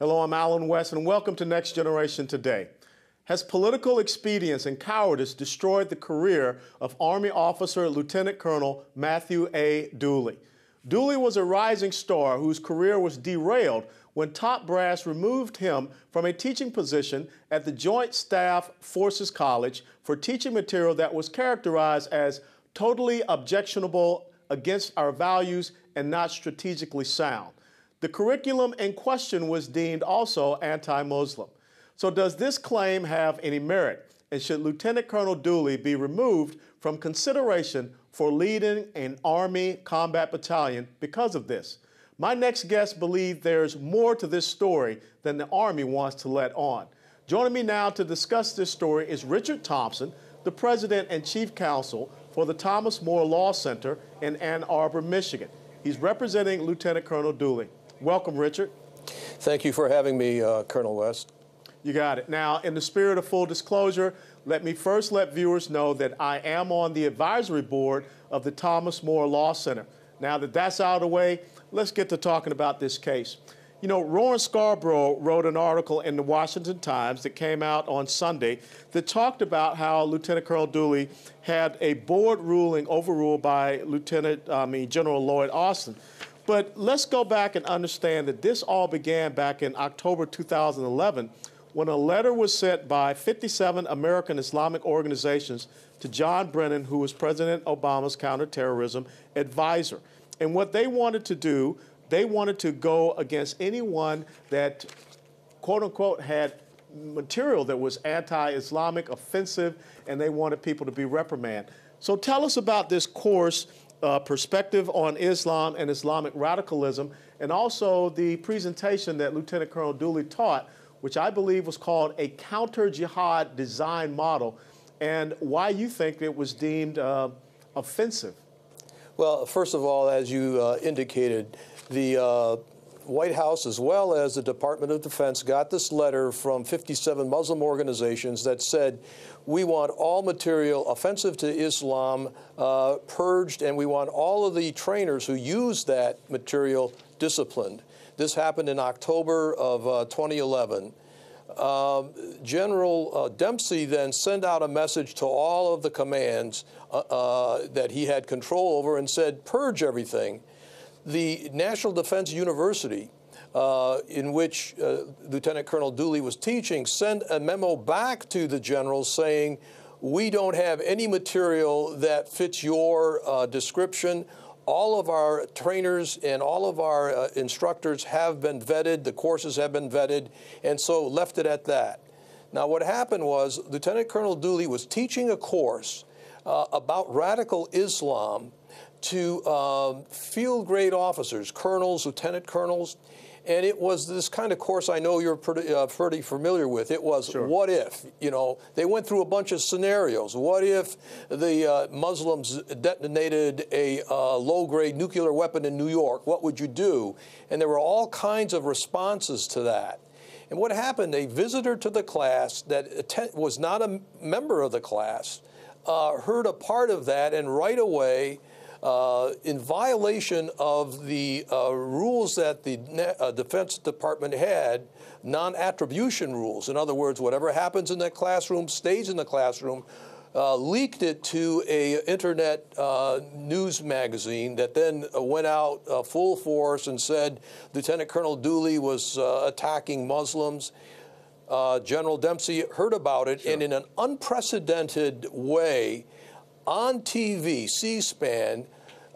Hello, I'm Alan West, and welcome to Next Generation Today. Has political expedience and cowardice destroyed the career of Army officer Lieutenant Colonel Matthew A. Dooley? Dooley was a rising star whose career was derailed when top brass removed him from a teaching position at the Joint Staff Forces College for teaching material that was characterized as totally objectionable, against our values, and not strategically sound. The curriculum in question was deemed also anti-Muslim. So does this claim have any merit? And should Lieutenant Colonel Dooley be removed from consideration for leading an Army combat battalion because of this? My next guest believes there's more to this story than the Army wants to let on. Joining me now to discuss this story is Richard Thompson, the President and Chief Counsel for the Thomas More Law Center in Ann Arbor, Michigan. He's representing Lieutenant Colonel Dooley. Welcome, Richard. Thank you for having me, Colonel West. You got it. Now, in the spirit of full disclosure, let me first let viewers know that I am on the advisory board of the Thomas More Law Center. Now that that's out of the way, let's get to talking about this case. You know, Rowan Scarborough wrote an article in the Washington Times that came out on Sunday that talked about how Lieutenant Colonel Dooley had a board ruling overruled by General Lloyd Austin. But let's go back and understand that this all began back in October 2011 when a letter was sent by 57 American Islamic organizations to John Brennan, who was President Obama's counterterrorism advisor. And what they wanted to do, they wanted to go against anyone that, quote unquote, had material that was anti-Islamic, offensive, and they wanted people to be reprimanded. So tell us about this course, Perspective on Islam and Islamic Radicalism, and also the presentation that Lieutenant Colonel Dooley taught, which I believe was called a counter-jihad design model, and why you think it was deemed offensive. Well, first of all, as you indicated, the White House, as well as the Department of Defense, got this letter from 57 Muslim organizations that said, we want all material offensive to Islam purged, and we want all of the trainers who use that material disciplined. This happened in October of 2011. General Dempsey then sent out a message to all of the commands that he had control over and said, purge everything. The National Defense University, in which Lieutenant Colonel Dooley was teaching, sent a memo back to the generals saying, we don't have any material that fits your description. All of our trainers and all of our instructors have been vetted, the courses have been vetted, and so left it at that. Now, what happened was Lieutenant Colonel Dooley was teaching a course about radical Islam to field grade officers, colonels, lieutenant colonels, and it was this kind of course I know you're pretty familiar with. It was, sure, what if, you know, they went through a bunch of scenarios. What if the Muslims detonated a low-grade nuclear weapon in New York? What would you do? And there were all kinds of responses to that. And what happened, a visitor to the class that was not a member of the class heard a part of that, and right away, in violation of the rules that the Defense Department had, non-attribution rules. In other words, whatever happens in that classroom stays in the classroom, leaked it to an internet news magazine that then went out full force and said Lieutenant Colonel Dooley was attacking Muslims. General Dempsey heard about it, sure, and in an unprecedented way, on TV, C-SPAN,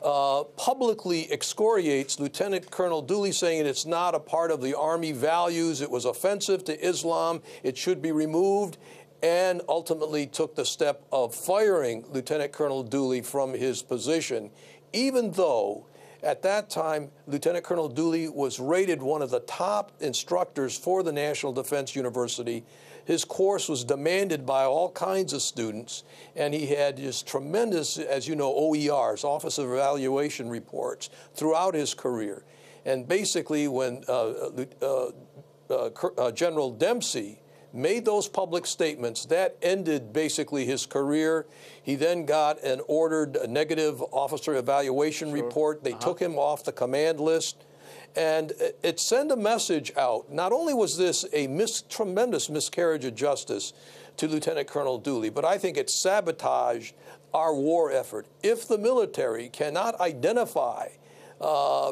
publicly excoriates Lieutenant Colonel Dooley, saying it's not a part of the Army values, it was offensive to Islam, it should be removed, and ultimately took the step of firing Lieutenant Colonel Dooley from his position, even though at that time Lieutenant Colonel Dooley was rated one of the top instructors for the National Defense University. His course was demanded by all kinds of students, and he had just tremendous, as you know, OERs, Office of Evaluation reports, throughout his career. And basically, when General Dempsey made those public statements, that ended basically his career. He then got an ordered negative officer evaluation report. They took him off the command list. And it sent a message out. Not only was this a tremendous miscarriage of justice to Lieutenant Colonel Dooley, but I think it sabotaged our war effort. If the military cannot identify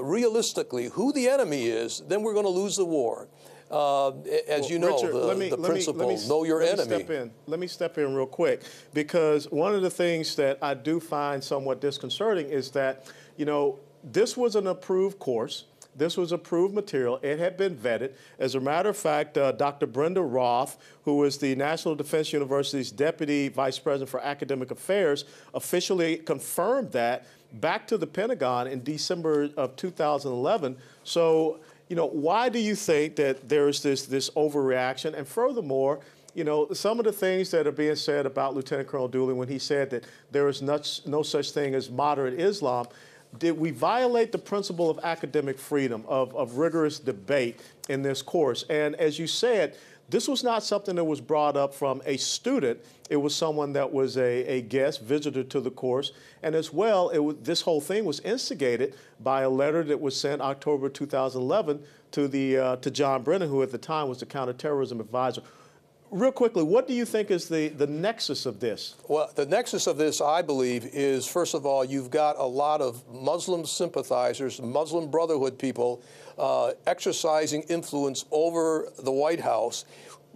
realistically who the enemy is, then we're going to lose the war. As you know, Richard, the principle, know your enemy. Let me step in real quick, because one of the things that I do find somewhat disconcerting is that, you know, this was an approved course. This was approved material. It had been vetted. As a matter of fact, Dr. Brenda Roth, who is the National Defense University's Deputy Vice President for Academic Affairs, officially confirmed that back to the Pentagon in December of 2011. So, you know, why do you think that there's this overreaction? And furthermore, you know, some of the things that are being said about Lieutenant Colonel Dooley when he said that there is no such thing as moderate Islam, did we violate the principle of academic freedom, of rigorous debate in this course? And as you said, this was not something that was brought up from a student. It was someone that was a guest, visitor to the course. And as well, this whole thing was instigated by a letter that was sent October 2011 to John Brennan, who at the time was the counterterrorism advisor. Real quickly, what do you think is the nexus of this? Well, the nexus of this, I believe, is, first of all, you've got a lot of Muslim sympathizers, Muslim Brotherhood people exercising influence over the White House,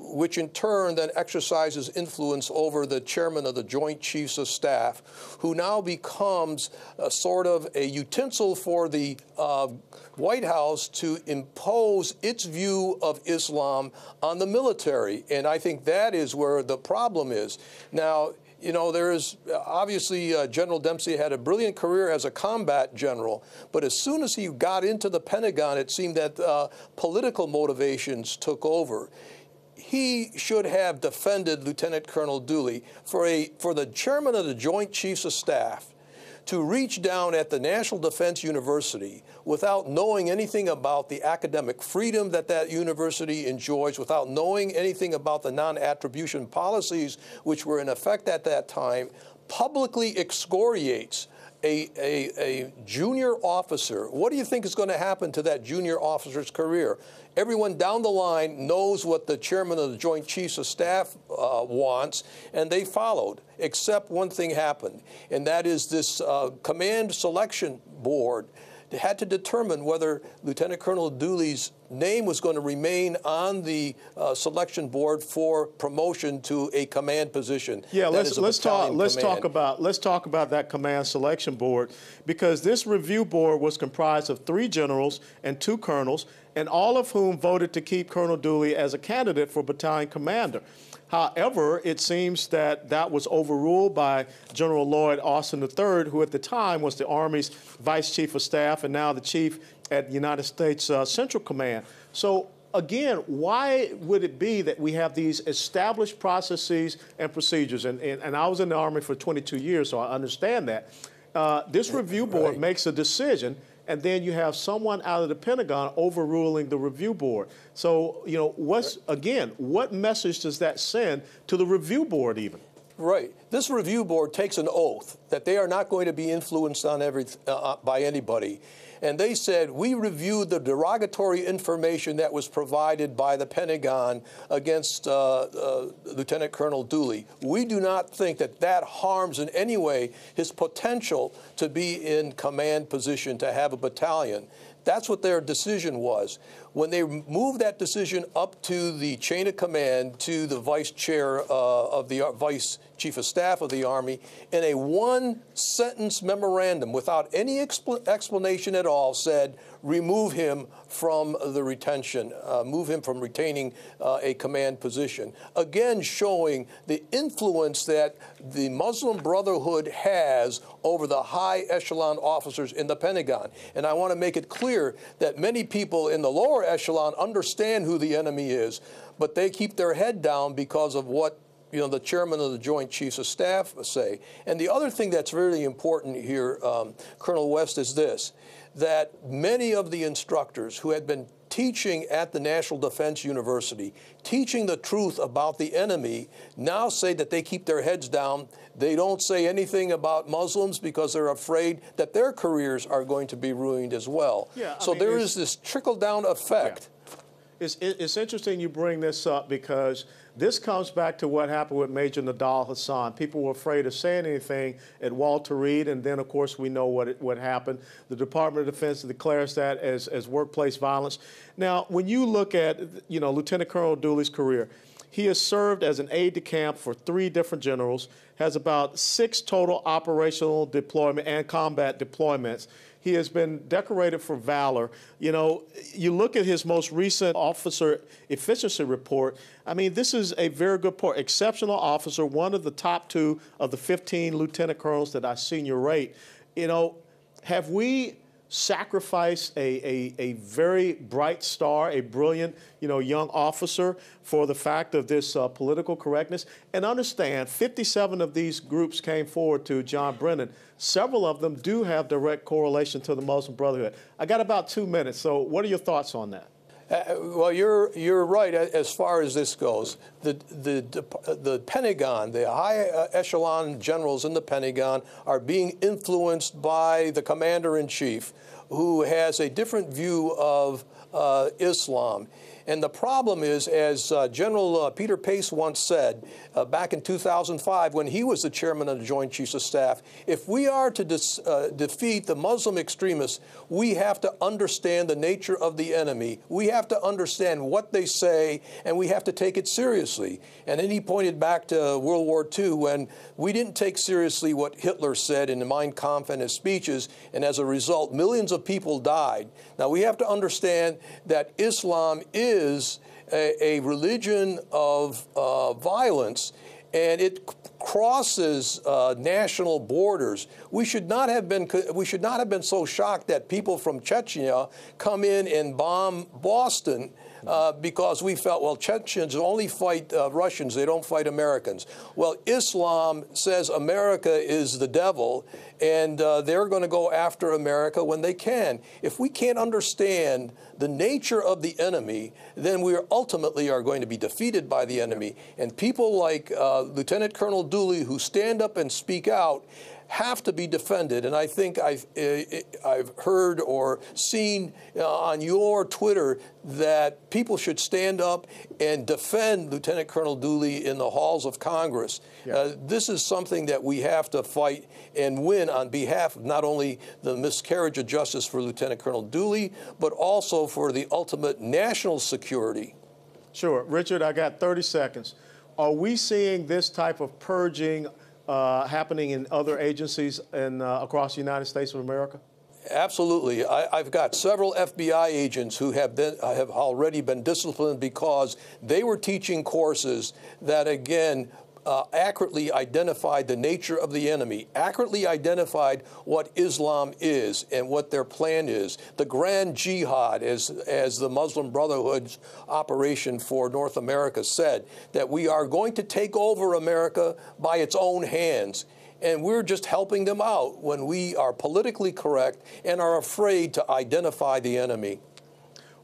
which in turn then exercises influence over the chairman of the Joint Chiefs of Staff, who now becomes sort of a utensil for the White House to impose its view of Islam on the military. And I think that is where the problem is. Now, you know, there is obviously General Dempsey had a brilliant career as a combat general, but as soon as he got into the Pentagon, it seemed that political motivations took over. He should have defended Lieutenant Colonel Dooley for the chairman of the Joint Chiefs of Staff to reach down at the National Defense University without knowing anything about the academic freedom that university enjoys, without knowing anything about the non-attribution policies which were in effect at that time, publicly excoriates a junior officer. What do you think is going to happen to that junior officer's career? Everyone down the line knows what the chairman of the Joint Chiefs of Staff wants, and they followed, except one thing happened, and that is this command selection board had to determine whether Lieutenant Colonel Dooley's name was going to remain on the selection board for promotion to a command position. Yeah, let's talk about that command selection board, because this review board was comprised of 3 generals and 2 colonels, and all of whom voted to keep Colonel Dooley as a candidate for battalion commander. However, it seems that that was overruled by General Lloyd Austin III, who at the time was the Army's Vice Chief of Staff and now the Chief at United States Central Command. So again, why would it be that we have these established processes and procedures? And I was in the Army for 22 years, so I understand that. This review board makes a decision, and then you have someone out of the Pentagon overruling the review board. So, you know, what message does that send to the review board even? Right. This review board takes an oath that they are not going to be influenced on by anybody. And they said, we reviewed the derogatory information that was provided by the Pentagon against Lieutenant Colonel Dooley. We do not think that that harms in any way his potential to be in command position, to have a battalion. That's what their decision was. When they moved that decision up to the chain of command, to the vice chair of the Vice Chief of Staff of the Army, in a 1-sentence memorandum without any explanation at all, said, remove him from the retention, move him from retaining a command position. Again, showing the influence that the Muslim Brotherhood has over the high echelon officers in the Pentagon. And I want to make it clear that many people in the lower echelon understand who the enemy is, but they keep their head down because of what the chairman of the Joint Chiefs of Staff say. And the other thing that's really important here, Colonel West, is this, that many of the instructors who had been teaching at the National Defense University, teaching the truth about the enemy, now say that they keep their heads down. They don't say anything about Muslims because they're afraid that their careers are going to be ruined as well. Yeah, so there is this trickle-down effect. Yeah. It's interesting you bring this up because this comes back to what happened with Major Nadal Hassan. People were afraid of saying anything at Walter Reed, and then, of course, we know what happened. The Department of Defense declares that as workplace violence. Now, when you look at, Lieutenant Colonel Dooley's career, he has served as an aide-de-camp for 3 different generals, has about 6 total operational deployment and combat deployments. He has been decorated for valor. You look at his most recent officer efficiency report. I mean, this is a very good report. Exceptional officer, one of the top 2 of the 15 lieutenant colonels that I senior rate. Have we sacrificed a very bright star, a brilliant, young officer for the fact of this political correctness? And understand, 57 of these groups came forward to John Brennan. Several of them do have direct correlation to the Muslim Brotherhood. I got about 2 minutes, so what are your thoughts on that? Well, you're right as far as this goes. The Pentagon, the high echelon generals in the Pentagon are being influenced by the commander-in-chief, who has a different view of Islam. And the problem is, as General Peter Pace once said back in 2005, when he was the chairman of the Joint Chiefs of Staff, if we are to defeat the Muslim extremists, we have to understand the nature of the enemy. We have to understand what they say, and we have to take it seriously. And then he pointed back to World War II, when we didn't take seriously what Hitler said in the Mein Kampf and his speeches, and as a result, millions of people died. Now, we have to understand that Islam is a religion of violence, and it crosses national borders. We should not have been so shocked that people from Chechnya come in and bomb Boston because we felt, well, Chechens only fight Russians, they don't fight Americans. Well, Islam says America is the devil, and they're going to go after America when they can. If we can't understand the nature of the enemy, then we ultimately are going to be defeated by the enemy. And people like Lieutenant Colonel Dooley, who stand up and speak out, have to be defended. And I think I've heard or seen on your Twitter that people should stand up and defend Lieutenant Colonel Dooley in the halls of Congress. Yeah. This is something that we have to fight and win on behalf of not only the miscarriage of justice for Lieutenant Colonel Dooley, but also for the ultimate national security. Sure. Richard, I got 30 seconds. Are we seeing this type of purging happening in other agencies across the United States of America? Absolutely. I've got several FBI agents who have already been disciplined because they were teaching courses that, again, accurately identified the nature of the enemy, accurately identified what Islam is and what their plan is. The Grand Jihad, as the Muslim Brotherhood's operation for North America said, that we are going to take over America by its own hands. And we're just helping them out when we are politically correct and are afraid to identify the enemy.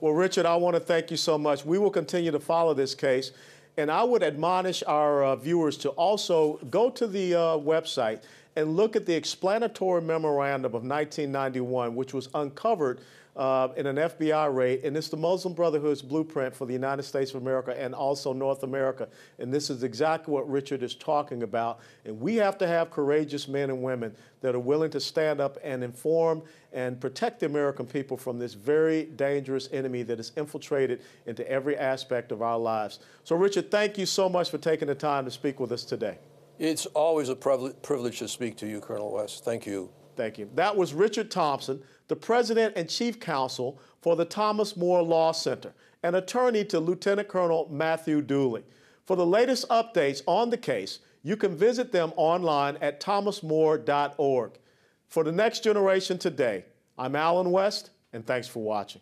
Well, Richard, I want to thank you so much. We will continue to follow this case. And I would admonish our viewers to also go to the website and look at the explanatory memorandum of 1991, which was uncovered in an FBI raid. And it's the Muslim Brotherhood's blueprint for the United States of America and also North America. And this is exactly what Richard is talking about. And we have to have courageous men and women that are willing to stand up and inform and protect the American people from this very dangerous enemy that has infiltrated into every aspect of our lives. So, Richard, thank you so much for taking the time to speak with us today. It's always a privilege to speak to you, Colonel West. Thank you. Thank you. That was Richard Thompson, the President and Chief Counsel for the Thomas More Law Center, and attorney to Lieutenant Colonel Matthew Dooley. For the latest updates on the case, you can visit them online at thomasmore.org. For the Next Generation Today, I'm Alan West, and thanks for watching.